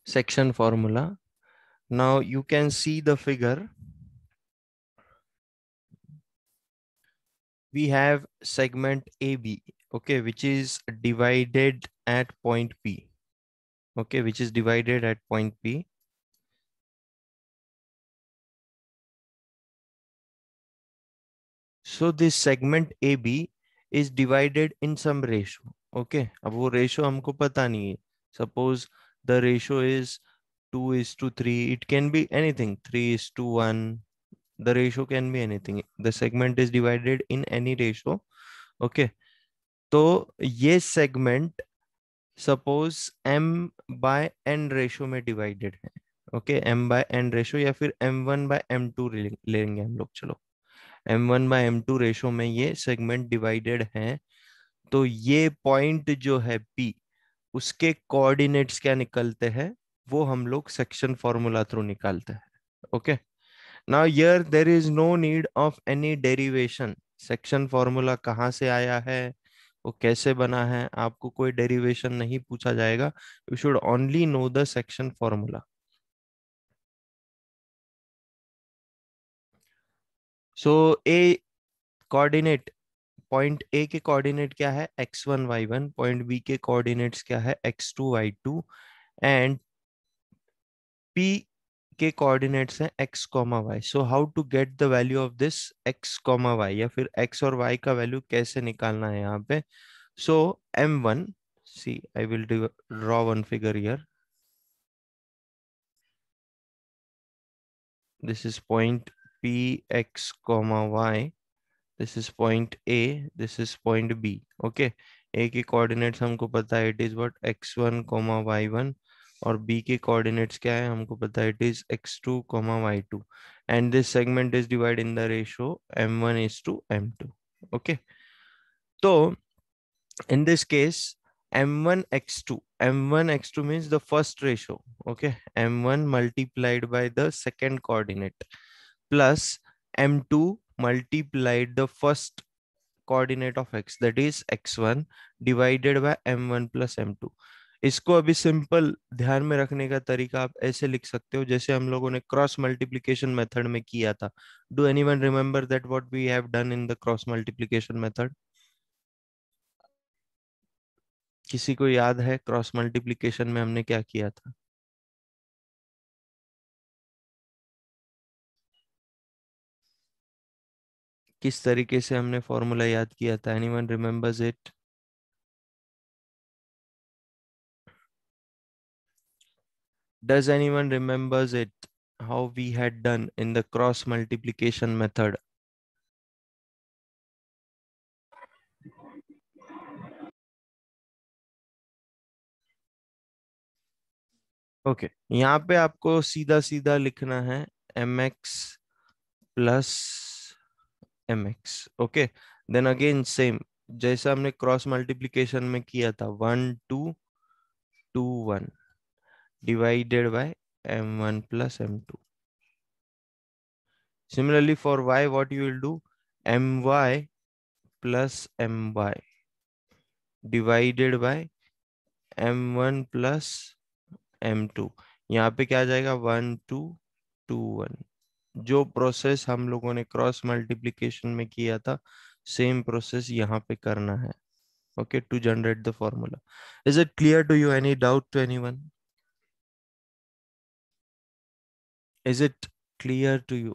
section formula. Now you can see the figure. We have segment AB, okay, which is divided at point P, okay, which is divided at point P. So this segment AB is divided in some ratio, okay. अब वो ratio हमको पता नहीं है. Suppose the ratio is 2:3. It can be anything. 3:1. The ratio can be anything. The segment is divided in any ratio, okay. तो ये segment suppose m by n ratio में divided है, okay. m by n ratio या फिर m1 bye m2 लेंगे हम लोग. चलो, m1 बाय m2 रेशो में ये सेगमेंट डिवाइडेड है. तो ये पॉइंट जो है p, उसके कोऑर्डिनेट्स क्या निकलते हैं, वो हम लोग सेक्शन फॉर्मूला थ्रू निकालते हैं, okay. Now here there is no need of any derivation. Section formula कहाँ से आया है, वो कैसे बना है, आपको कोई डेरिवेशन नहीं पूछा जाएगा. You should only know the section formula. So A coordinate, point A के कोऑर्डिनेट क्या है, x1 y1. पॉइंट बी के कोऑर्डिनेट्स क्या है, x2 y2. एंड पी के कोऑर्डिनेट्स हैं x comma y. So how to get the value of this x comma y, या फिर x और y का वैल्यू कैसे निकालना है यहाँ पे. सो m1, see I will draw one figure here. This is point p x comma y. This is point a, this is point b, okay. a के कोऑर्डिनेट्स हमको पता है, it is what x1 comma y1. और b के coordinates क्या है हमको पता है, it is x2 comma y2. And this segment is divide in the ratio m1:m2, okay. तो in this case, m1 x2 means the first ratio, okay. m1 multiplied by the second coordinate plus m2 multiplied the first coordinate of x, that is x1, divided by m1 plus m2. इसको अभी simple ध्यान में रखने का तरीका आप ऐसे लिख सकते हो जैसे हम लोगों ने क्रॉस मल्टीप्लिकेशन मेथड में किया था. Do anyone remember that what we have done in the cross multiplication method? किसी को याद है क्रॉस मल्टीप्लिकेशन में हमने क्या किया था? किस तरीके से हमने फॉर्मूला याद किया था? Anyone remembers it? Does anyone remembers it, how we had done in the cross multiplication method? Okay, यहाँ पे आपको सीधा सीधा लिखना है mx plus mx, okay. Then again same, जैसा हमने क्रॉस मल्टीप्लिकेशन में किया था, 1 2 2 1 divided by m1 plus m2. Similarly, for y, what you will do? My plus my divided by m1 plus m2. यहाँ पे क्या आ जाएगा, 1 2 2 1. जो प्रोसेस हम लोगों ने क्रॉस मल्टीप्लिकेशन में किया था, सेम प्रोसेस यहाँ पे करना है, okay, to generate the formula. Is it clear to you? Any doubt to anyone? Is it clear to you?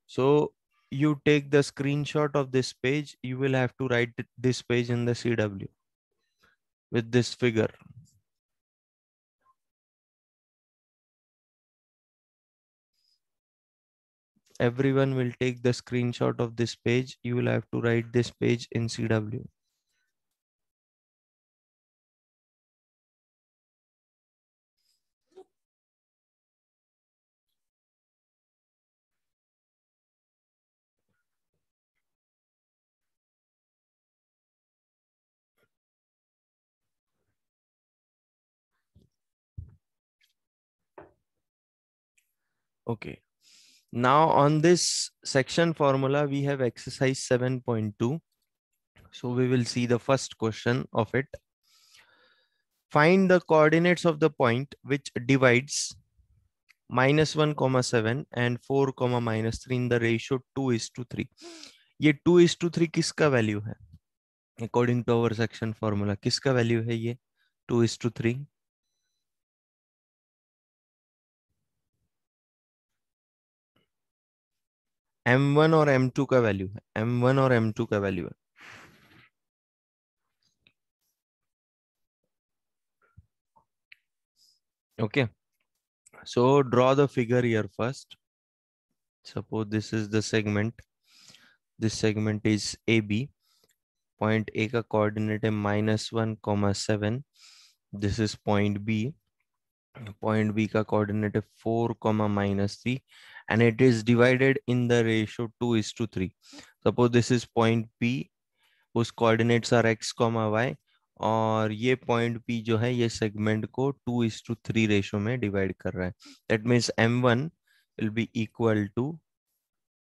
So you take the screenshot of this page. You will have to write this page in the CW with this figure. Everyone will take the screenshot of this page. You will have to write this page in CW. Okay. Now on this section formula, we have exercise 7.2. So we will see the first question of it. Find the coordinates of the point which divides -1, 7 and 4, -3 in the ratio 2:3. ये 2:3 किसका value है? According to our section formula, किसका value है ये 2:3? M1 और M2 का value है, M1 और M2 का वैल्यू है. Okay, so draw the figure here first. Suppose this is the segment. This segment is AB. Point A का coordinate है -1, 7. This is point B. Point B का coordinate है 4, -3, and it is divided in the ratio 2:3. Suppose this is point P, whose coordinates are x, y, और ये point P जो है ये segment को 2:3 ratio में divide कर रहा है. That means M1 will be equal to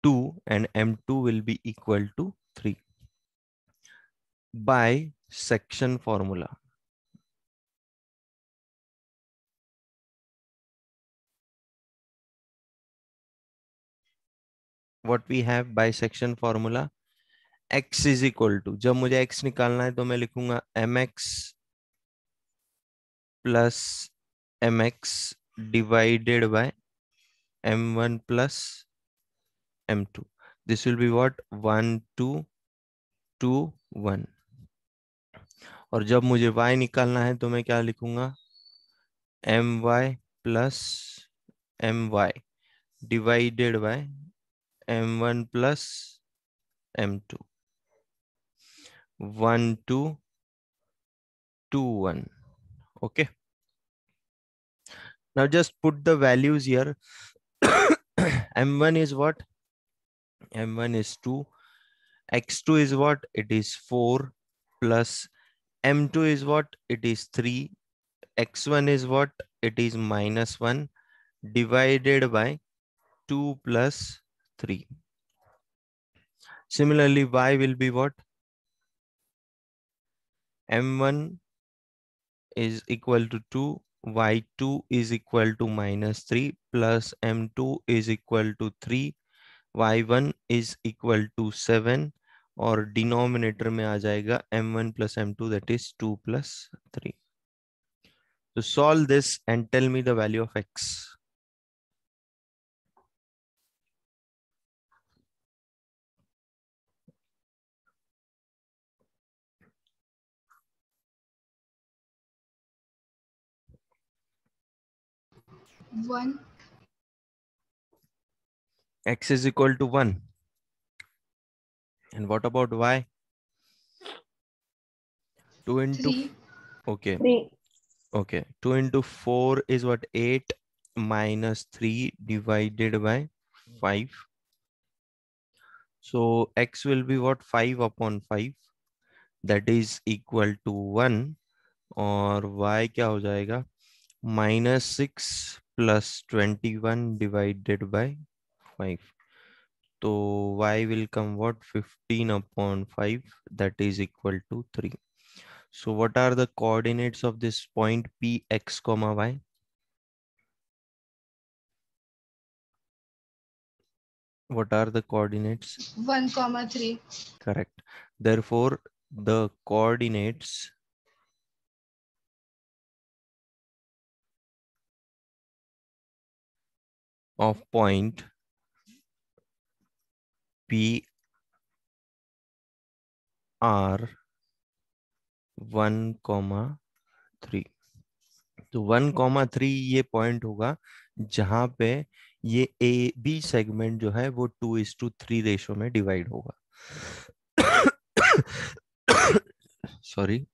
2 and M2 will be equal to 3 by section formula. What we have by section formula? X is equal to, जब मुझे x निकालना है तो मैं लिखूंगा mx plus mx divided by m1 plus m2. This will be what? 1 2 2 1. और जब मुझे y निकालना है तो मैं क्या लिखूंगा? my plus my divided by m1 plus m2. 1 2 2 1. Okay, now just put the values here. M1 is what? M1 is 2. X2 is what? It is 4 plus M2 is what? It is 3. X1 is what? It is -1 divided by 2 plus 3. Similarly, Y will be what? M1 is equal to 2. Y2 is equal to -3 plus M2 is equal to 3. y1 is equal to 7 और denominator में आ जाएगा m1 plus m2, that is 2 plus 3. So solve this and tell me the value of x. One. X is equal to 1. And what about y? 2 into 3. okay. 3. Okay, 2 into 4 is what? 8 minus 3 divided by 5. So x will be what? 5 upon 5, that is equal to 1. और y क्या हो जाएगा? -6 plus 21 divided by 5. So y will come what? 15 upon 5, that is equal to 3. So what are the coordinates of this point P, x, y? What are the coordinates? 1, 3. Correct. Therefore, the coordinates of point P are 1, 3. तो 1, 3 ये point होगा जहां पे ये A B segment जो है वो 2:3 ratio में डिवाइड होगा. Sorry.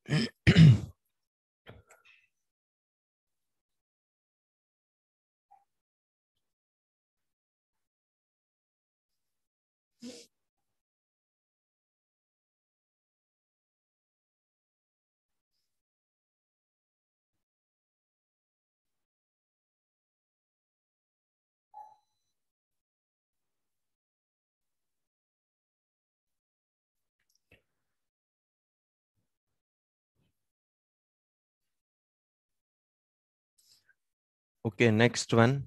Okay, next one.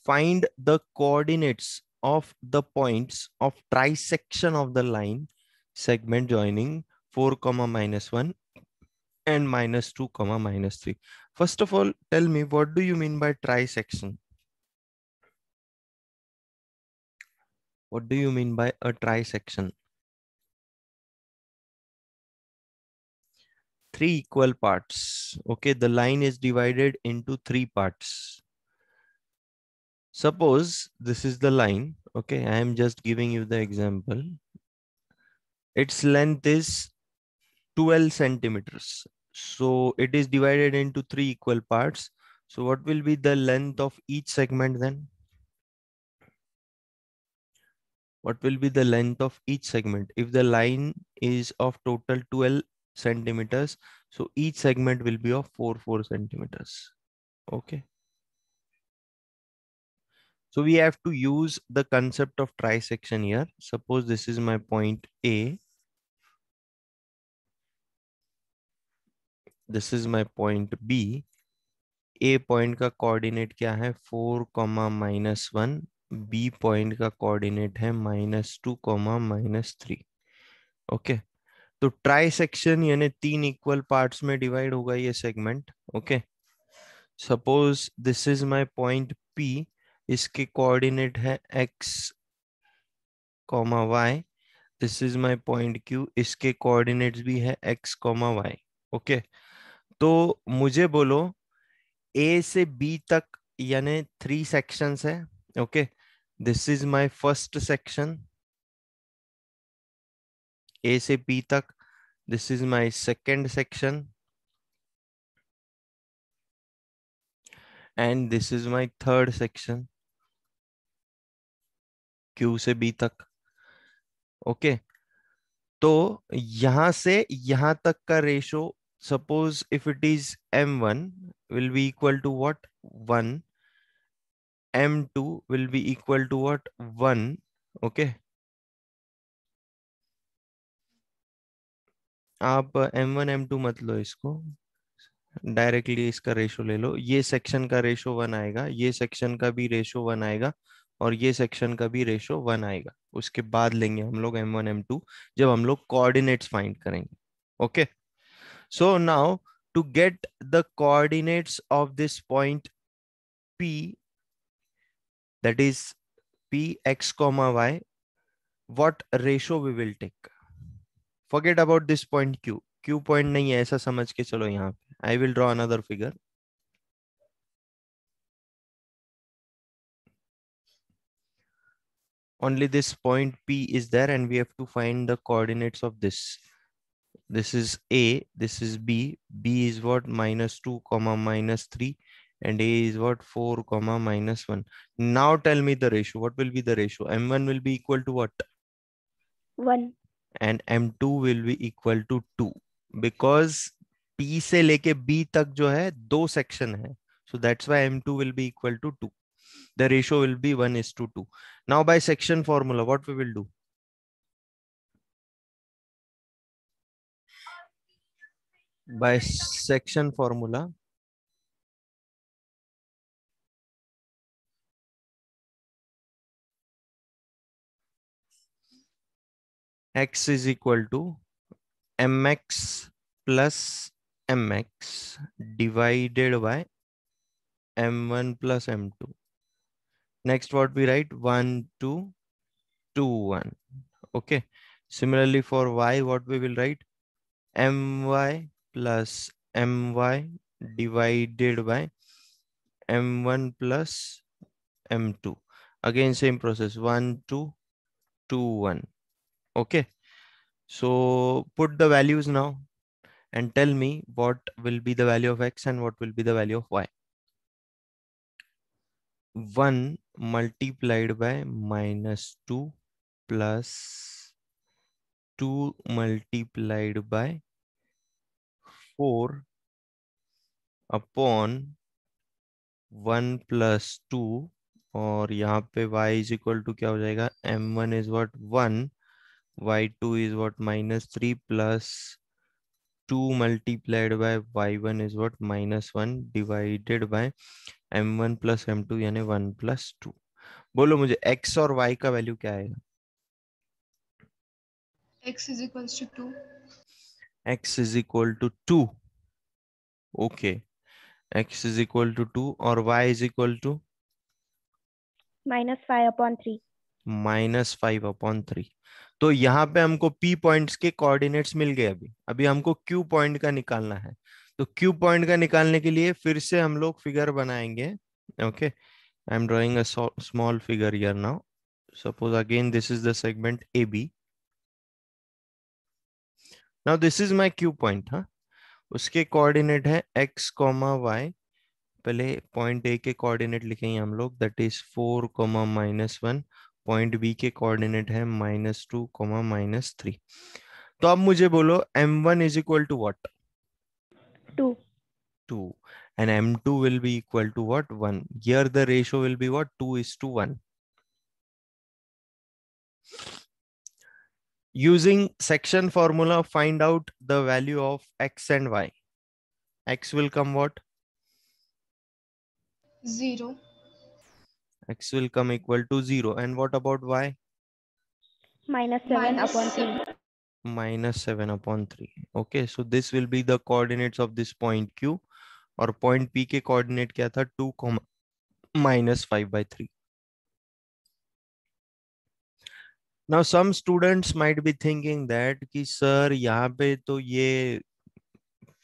Find the coordinates of the points of trisection of the line segment joining 4 comma minus 1 and minus 2 comma minus 3. First of all, tell me, what do you mean by trisection? What do you mean by a trisection? Three equal parts. Okay, the line is divided into three parts. Suppose this is the line. Okay, I am just giving you the example. Its length is 12 centimeters. So it is divided into three equal parts. So what will be the length of each segment then? What will be the length of each segment? If the line is of total 12 centimeters, so each segment will be of 4 centimeters. Okay. So we have to use the concept of trisection here. Suppose this is my point A. This is my point B. A point का coordinate क्या है 4 comma minus 1, B point का coordinate है minus 2 comma minus 3. Okay, तो try section यानी तीन equal parts में divide होगा ये segment. Okay, suppose this is my point P. इसके कोऑर्डिनेट है x comma y. This is my point Q. इसके कोऑर्डिनेट्स भी है x कॉमा y. ओके, तो मुझे बोलो ए से बी तक यानी थ्री सेक्शंस है. Okay, this is my first section A से बी तक. This is my second section and this is my third section Q से बी तक. ओके, तो यहां से यहां तक का ratio, suppose if it is m1 will be equal to what 1, m2 will be equal to what 1. Okay, आप m1 m2 मत लो, इसको डायरेक्टली इसका रेशो ले लो. ये सेक्शन का रेशो 1 आएगा, ये सेक्शन का भी रेशो 1 आएगा और ये सेक्शन का भी रेशो 1 आएगा. उसके बाद लेंगे हम लोग m1 m2 जब हम लोग कोऑर्डिनेट्स फाइंड करेंगे. Okay, so now to get the coordinates of this point P, that is P x comma y, what ratio we will take? Forget about this point Q point नहीं है ऐसा समझ के चलो. यहाँ पे I will draw another figure. Only this point P is there and we have to find the coordinates of this. This is A, this is B. B is what minus 2 comma minus 3 and A is what 4 comma minus 1. Now tell me the ratio. What will be the ratio? M1 will be equal to what? 1. And M2 will be equal to 2 because P से लेके B तक जो है दो section है. So that's why M2 will be equal to 2. The ratio will be 1:2. Now by section formula, what we will do? By section formula, x is equal to mx plus mx divided by m1 plus m2. Next, what we write? 1, 2, 2, 1. Okay. Similarly, for y, what we will write? My plus my divided by m1 plus m2. Again, same process. 1, 2, 2, 1. Okay. So put the values now and tell me what will be the value of x and what will be the value of y. 1 multiplied by minus 2 plus 2 multiplied by 4 upon 1 plus 2 और यहाँ पे y is equal to क्या हो जाएगा? m1 is what 1, y2 is what minus 3 plus 2 multiplied by y1 is what? -1 divided by m1 plus m2 यानी 1 plus 2. बोलो मुझे x और y का वैल्यू क्या आएगा? x is equals to 2. x is equal to 2. Okay. x is equal to 2 और y is equal to -5/3. -5/3. तो यहाँ पे हमको p पॉइंट्स के कोऑर्डिनेट्स मिल गए. अभी अभी हमको q पॉइंट का निकालना है. तो q पॉइंट का निकालने के लिए फिर से हम लोग फिगर बनाएंगे. Okay, I am drawing a small figure here now. Suppose again this is the segment AB. Now this is my q point. हाँ, उसके कोऑर्डिनेट है x, y. पहले पॉइंट ए के कोऑर्डिनेट लिखेंगे हम लोग, दैट इज 4, -1. पॉइंट बी के coordinate है -2, -3. तो अब मुझे बोलो m1 is equal to what? 2. 2. And m2 will be equal to what? 1. Here the ratio will be what? 2:1. Using section formula, find out the value of x and y. X will come what? 0. X will come equal to 0. And what about y? -7/3. -7/3. Okay, so this will be the coordinates of this point Q. और point P के coordinate क्या था? 2, -5/3. Now some students might be thinking that कि sir यहाँ पे तो ये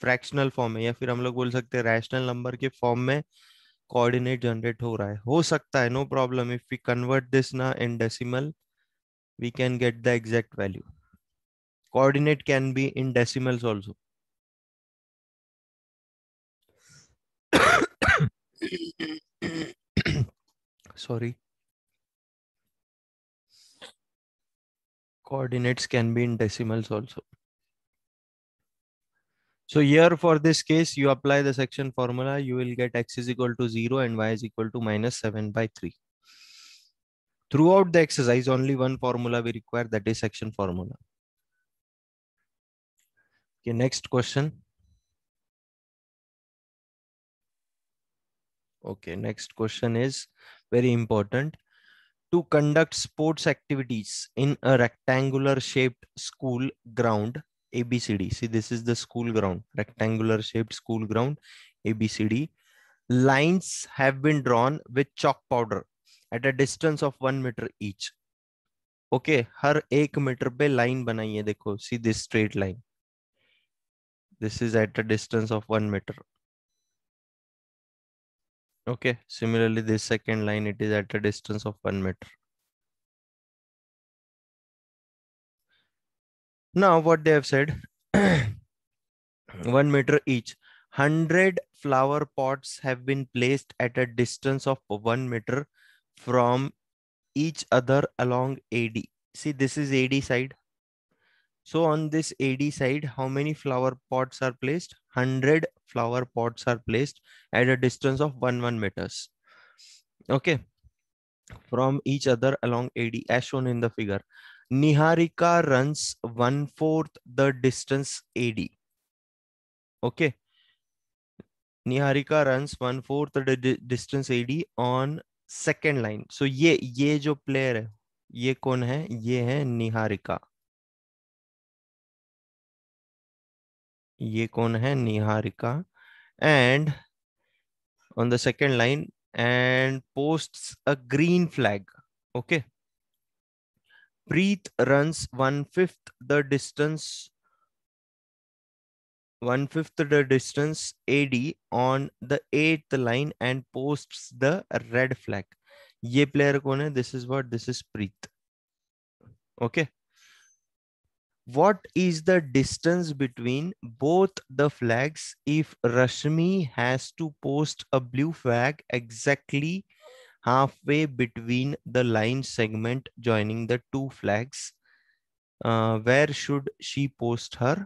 fractional form है, या फिर हम लोग बोल सकते हैं रैशनल नंबर के फॉर्म में कोऑर्डिनेट जनरेट हो रहा है. हो सकता है, no problem. If we convert this ना in decimal, we can get the exact value. Coordinate can be in decimals also. Sorry. Coordinates can be in decimals also. So here for this case, you apply the section formula, you will get x is equal to 0 and y is equal to -7/3. Throughout the exercise, only one formula we require, that is section formula. Okay, next question. Okay, next question is very important. To conduct sports activities in a rectangular shaped school ground ABCD. See, this is the school ground, rectangular shaped school ground ABCD. Lines have been drawn with chalk powder at a distance of 1 meter each. Okay, her 1 metre पे line बनाई है. देखो, see this straight line. This is at a distance of 1 meter. Okay, similarly this second line, it is at a distance of 1 meter. Now what they have said, 1 meter each. 100 flower pots have been placed at a distance of 1 meter from each other along AD. See, this is AD side. So on this AD side, how many flower pots are placed? 100 flower pots are placed at a distance of 1 meters. Okay, from each other along AD as shown in the figure. Niharika runs 1/4 the distance AD. Okay, Niharika runs 1/4 the distance AD on second line. So ये जो player है, ये कौन है? ये है निहारिका. ये कौन है? Niharika. And on the second line, and posts a green flag. Okay. Preet runs 1/5 the distance 1/5 the distance AD on the 8th line and posts the red flag. ये player कौन है? This is what? This is Preet. Okay. What is the distance between both the flags if Rashmi has to post a blue flag exactly halfway between the line segment joining the two flags? Where should she post her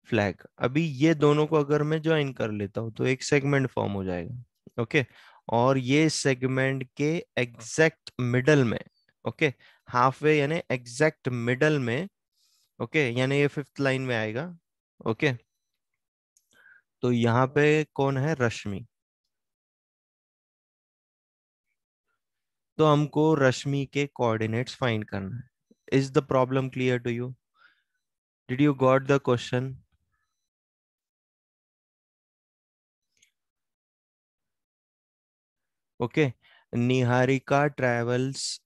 flag? अभी ये दोनों को अगर मैं join कर लेता हूँ तो एक सेगमेंट फॉर्म हो जाएगा. ओके, और ये सेगमेंट के एग्जैक्ट मिडल में, ओके, हाफवे यानी एग्जैक्ट मिडल में, ओके, यानी ये 5th लाइन में आएगा. ओके, तो यहाँ पे कौन है? रश्मि। तो हमको रश्मि के कोऑर्डिनेट्स फाइंड करना है। Is the problem clear to you? Did you got the question? Okay. Niharika travels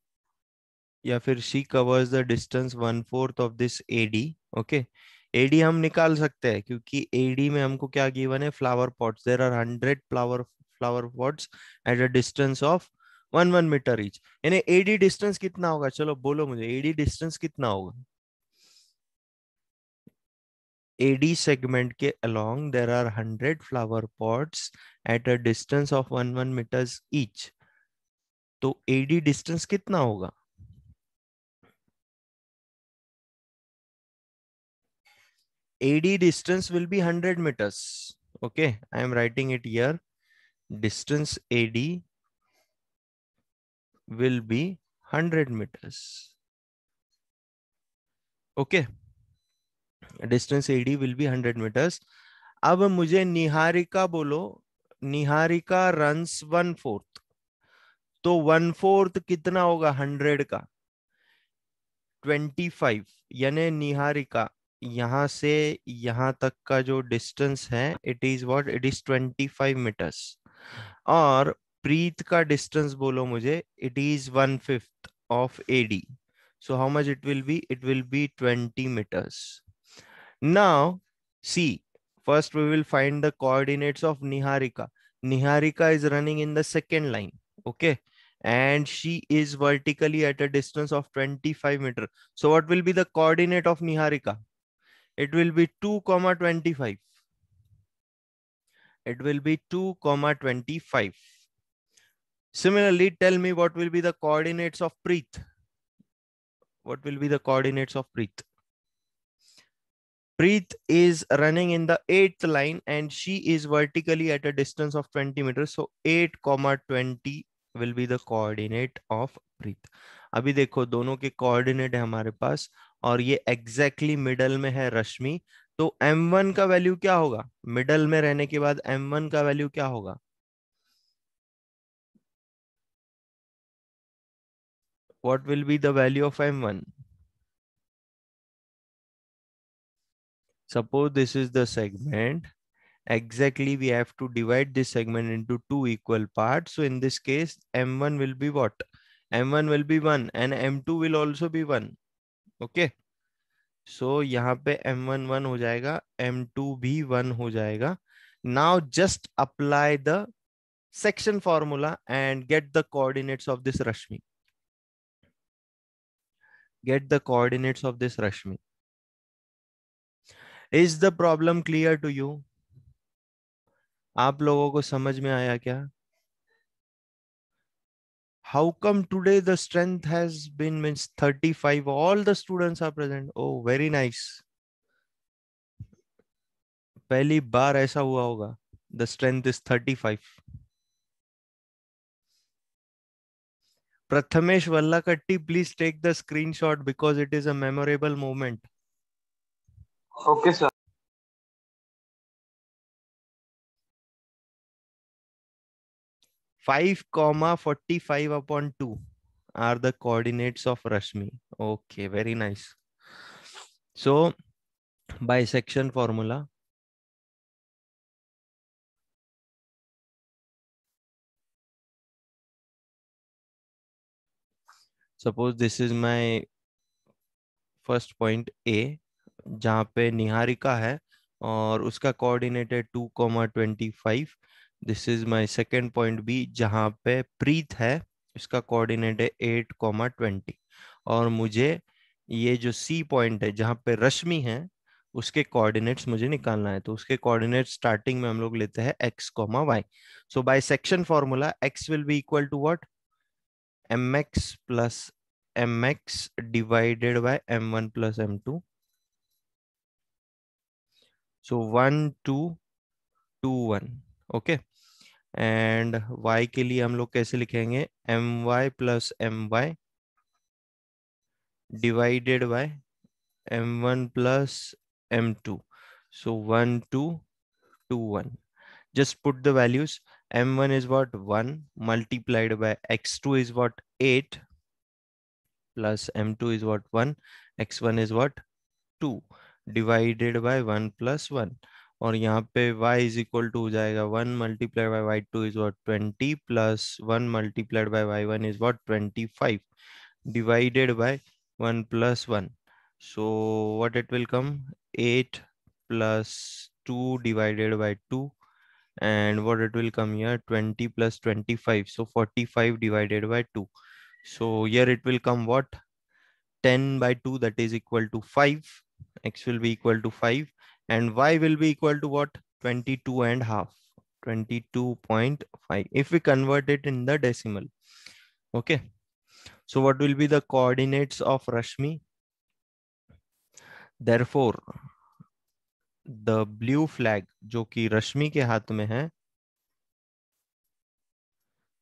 या फिर she covers the distance 1/4 of this AD. Okay. AD हम निकाल सकते हैं क्योंकि एडी में हमको क्या गिवन है? Flower pots. There are 100 flower pots at a distance of 1 metre each. यानी एडी डिस्टेंस कितना होगा? चलो बोलो मुझे, एडी डिस्टेंस कितना होगा? एडी सेगमेंट के along there are 100 flower pots at a distance of 1 metres each. तो एडी डिस्टेंस कितना होगा? AD distance will be 100 meters. Okay, I am writing it here. Distance AD will be 100 meters. Okay, distance AD will be 100 meters. अब मुझे निहारिका बोलो। Niharika runs 1/4। तो 1/4 कितना होगा 100 का? 25। यानी निहारिका यहां से यहां तक का जो डिस्टेंस है, it is what? It is 25 metres. और प्रीत का डिस्टेंस बोलो मुझे, it is 1/5 of AD. So how much it will be? It will be 20 meters. Now, see, first we will find the coordinates of Niharika. Niharika is running in the second line, okay? And she is vertically at a distance of 25 meters. So what will be the coordinate of Niharika? It will be 2,25. It will be 2,25. Similarly, tell me what will be the coordinates of Preet. What will be the coordinates of Preet? Preet is running in the 8th line and she is vertically at a distance of 20 meters. So 8,20 will be the coordinate of Preet. अभी देखो दोनों के coordinate है हमारे पास और ये exactly middle में है रश्मि। तो m1 का वैल्यू क्या होगा? मिडल में रहने के बाद m1 का वैल्यू क्या होगा? What will be the value of m1? Suppose this is the segment. Exactly, we have to divide this segment into two equal parts. So in this case, m1 will be what? m1 will be 1 and m2 will also be 1. Okay. So यहाँ पे m1 1 हो जाएगा, m2 भी 1 हो जाएगा. Now just apply the section formula and get the coordinates of this Rashmi. Get the coordinates of this Rashmi. Is the problem clear to you? आप लोगों को समझ में आया क्या? How come today the strength has been means 35? All the students are present. Oh, very nice. पहली बार ऐसा हुआ होगा. The strength is 35. Prathamesh Vallakatti, please take the screenshot because it is a memorable moment. Okay, sir. 5,45/2 are the coordinates of Rashmi. Okay, very nice. So, bisection formula. Suppose this is my first point A, जहाँ पे निहारिका है और उसका coordinate है 2,25. This is my second point B, जहाँ पे प्रीत है, इसका कोऑर्डिनेट है 8,20. और मुझे ये जो C पॉइंट है जहाँ पे रश्मि है उसके कोऑर्डिनेट्स मुझे निकालना है. तो उसके कोऑर्डिनेट स्टार्टिंग में हम लोग लेते हैं x, y. So by section formula x will be equal to what? mx plus mx divided by m1 plus m2. So 1 2 2 1. Okay. And y के लिए हम लोग कैसे लिखेंगे? my plus my divided by m1 plus m2. So 1 2 2, 1. Just put the values. M1 is what? 1 multiplied by x2 is what? 8 plus M2 is what? 1. X1 is what? 2 divided by 1 plus 1. और यहाँ पे y is equal to हो जाएगा 1 multiplied by y2 is what? 20 plus 1 multiplied by y1 is what? 25 divided by 1 plus 1. So what it will come? 8 plus 2 divided by 2, and what it will come here? 20 plus 25, so 45 divided by 2. So here it will come what? 10 by 2, that is equal to 5. X will be equal to 5 and y will be equal to what? 22 and half, 22.5 if we convert it in the decimal. Okay, so what will be the coordinates of Rashmi? Therefore the blue flag जो कि रश्मि के हाथ में है,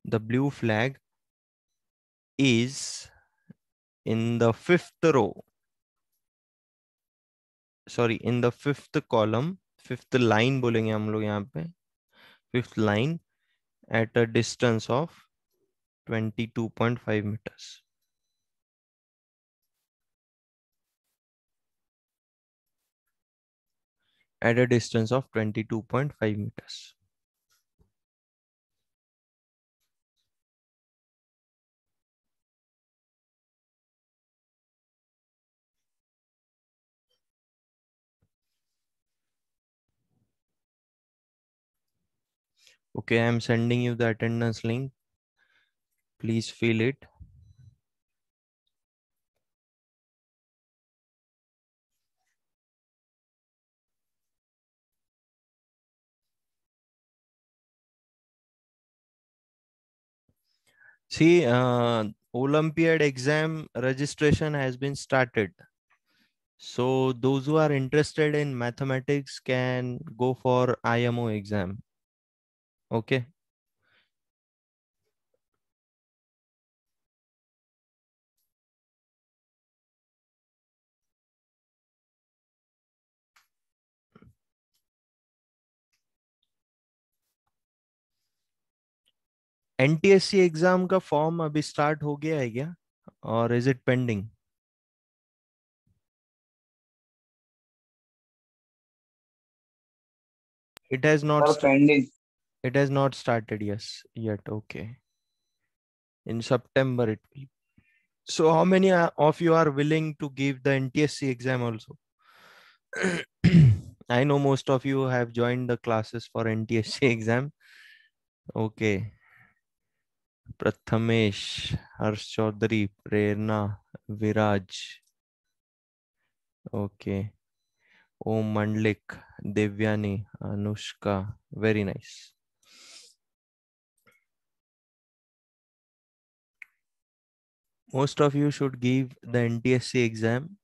the blue flag is in the 5th row, sorry, in the 5th column, 5th line बोलेंगे हम लोग यहाँ पे, 5th line at a distance of 22.5 meters. At a distance of 22.5 meters. Okay, I am sending you the attendance link. Please fill it. See, Olympiad exam registration has been started. So those who are interested in mathematics can go for IMO exam. Okay. NTSC exam का form अभी start हो गया है क्या, और is it pending? It has not. Sir, pending. It has not started, yes, yet. Okay. In September it will. So how many of you are willing to give the NTSC exam also? I know most of you have joined the classes for NTSC exam. Okay. Prathamesh, Harsh Chaudhary, Prerna, Viraj. Okay. Om Mandlik, Devyani, Anushka. Very nice. Most of you should give the NTSC exam.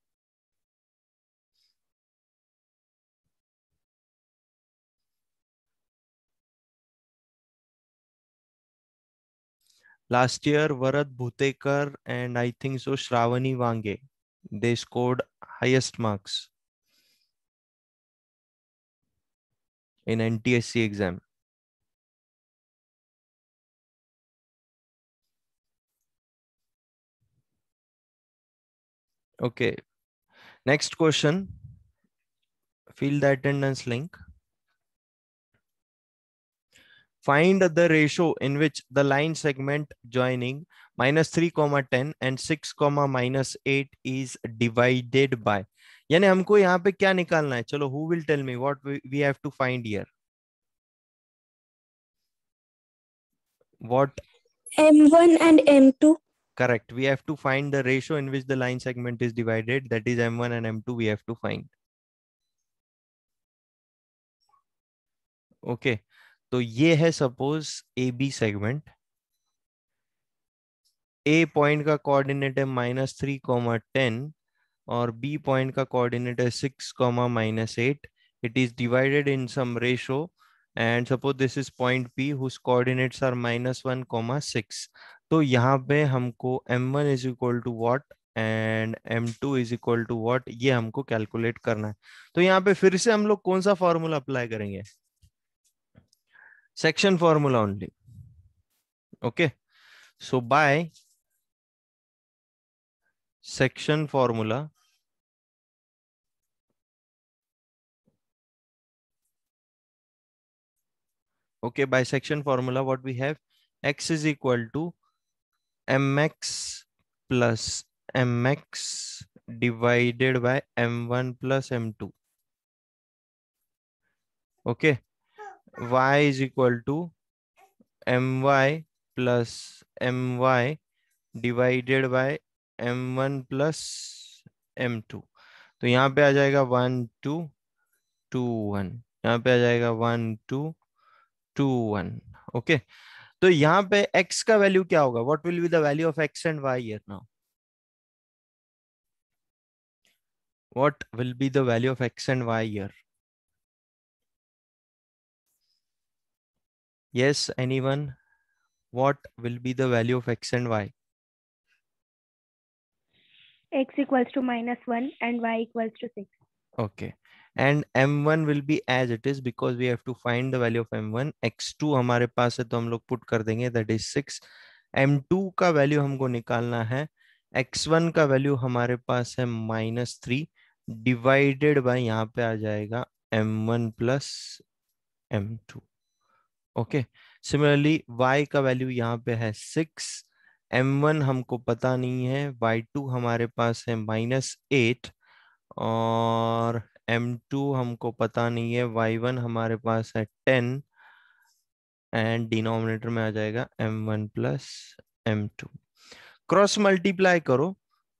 Last year, Varat Bhutekar and I think so Shravani Wange, they scored highest marks in NTSC exam. Okay. Next question. Fill the attendance link. Find the ratio in which the line segment joining -3, 10 and 6, -8 is divided by. यानी हमको यहाँ पे क्या निकालना है? चलो, who will tell me what we have to find here? What? M1 and M2. Correct. We have to find the ratio in which the line segment is divided. That is M1 and M2 we have to find. Okay. तो ये है suppose AB segment. A point का coordinate है -3, 10 और B point का coordinate है 6, -8. It is divided in some ratio and suppose this is point P whose coordinates are -1, 6. तो यहाँ पे हमको M1 is equal to what and M2 is equal to what, ये हमको कैलकुलेट करना है. तो यहाँ पे फिर से हम लोग कौन सा फॉर्मूला अप्लाई करेंगे? section formula only. Okay, so by section formula, okay, by section formula what we have, x is equal to mx plus mx divided by m1 plus m2. Okay, y is equal to my plus my divided by m1 plus m2. तो यहाँ पे आ जाएगा 1 2 2 1, यहाँ पे आ जाएगा 1 2 2 1. Okay, तो यहाँ पे x का वैल्यू क्या होगा? What will be the value of x and y here now? What will be the value of x and y here? Yes, anyone? What will be the value of x and y? X equals to -1 and y equals to 6. Okay. And m1 will be as it is because we have to find the value of m1. x2 हमारे पास है तो हम लोग put कर देंगे, that is 6. m2 का value हमको निकालना है. x1 का वैल्यू हमारे पास है -3 डिवाइडेड बाय यहाँ पे आ जाएगा m1 plus m2. Okay, similarly y का वैल्यू यहाँ पे है 6. m1 हमको पता नहीं है, y2 हमारे पास है -8 और m2 हमको पता नहीं है, y1 हमारे पास है 10 एंड डिनोमिनेटर में आ जाएगा m1 plus m2. Cross multiply करो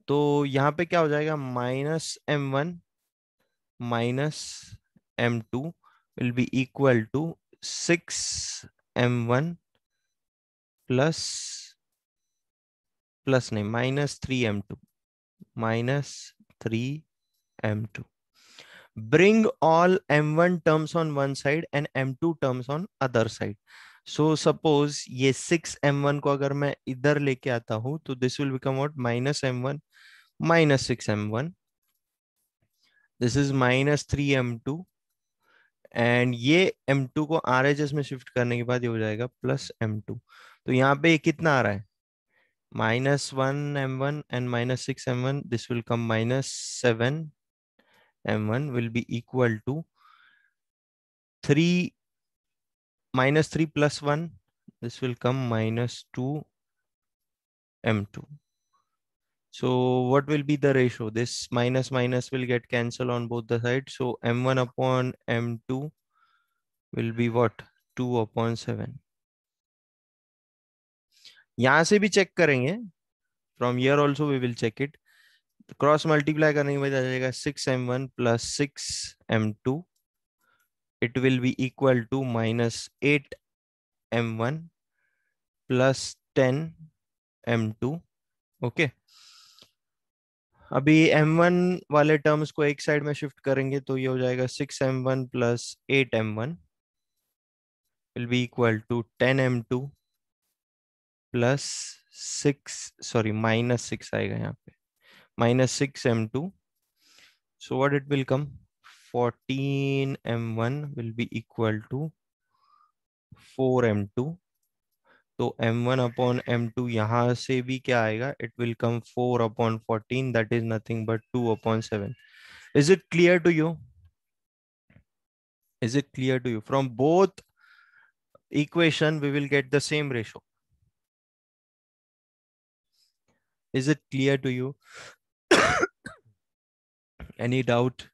तो यहाँ पे क्या हो जाएगा, -m1 minus m2 will be equal to 6m1 plus नहीं -3m2 -3m2. Bring all m1 terms on one side and m2 terms on other side. So suppose ये 6m1 को अगर मैं इधर लेके आता हूं तो this will become what, -m1 minus 6m1. This is -3m2 and ये m2 को RHS में शिफ्ट करने के बाद ये हो जाएगा +m2. तो यहाँ पे कितना आ रहा है, -1m1 and -6m1. This will come -7m1 will be equal to 3 -3 plus 1. This will come -2m2. So what will be the ratio? This minus will get cancelled on both the sides. So m1 upon m2 will be what, 2/7. यहां से भी check करेंगे, from here also we will check it. Cross multiply करने के बाद आ जाएगा 6m1 plus 6m2. It will be equal to -8m1 plus 10m2. Okay, अभी m1 वाले टर्म्स को एक साइड में शिफ्ट करेंगे तो ये हो जाएगा 6m1 plus 8m1 will be equal to 10m2 plus 6 आएगा यहाँ पे, -6m2. So what it will come? 14m1 will be equal to 4m2. तो m1 upon m2 यहाँ से भी क्या आएगा? It will come 4/14. That is nothing but 2/7. Is it clear to you? Is it clear to you? From both equation we will get the same ratio. Is it clear to you? Any doubt?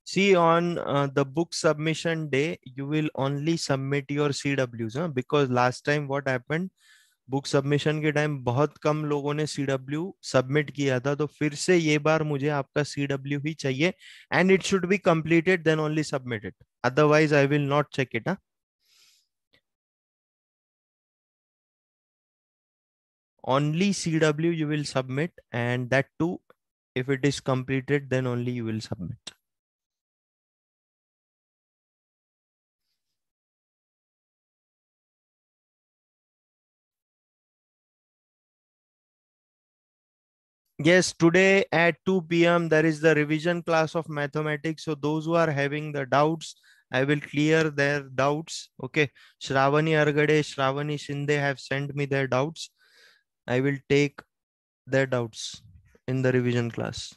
See, on the book submission day, you will only submit your CWs, because last time what happened, book submission के time बहुत कम लोगों ने CW submit किया था, तो फिर से ये बार मुझे आपका CW ही चाहिए and it should be completed then only submit it, otherwise I will not check it. Only CW you will submit, and that too, if it is completed, then only you will submit. Yes, today at 2 p.m. there is the revision class of mathematics. So those who are having the doubts, I will clear their doubts. Okay. Shravani Argade, Shravani Shinde have sent me their doubts. I will take their doubts in the revision class.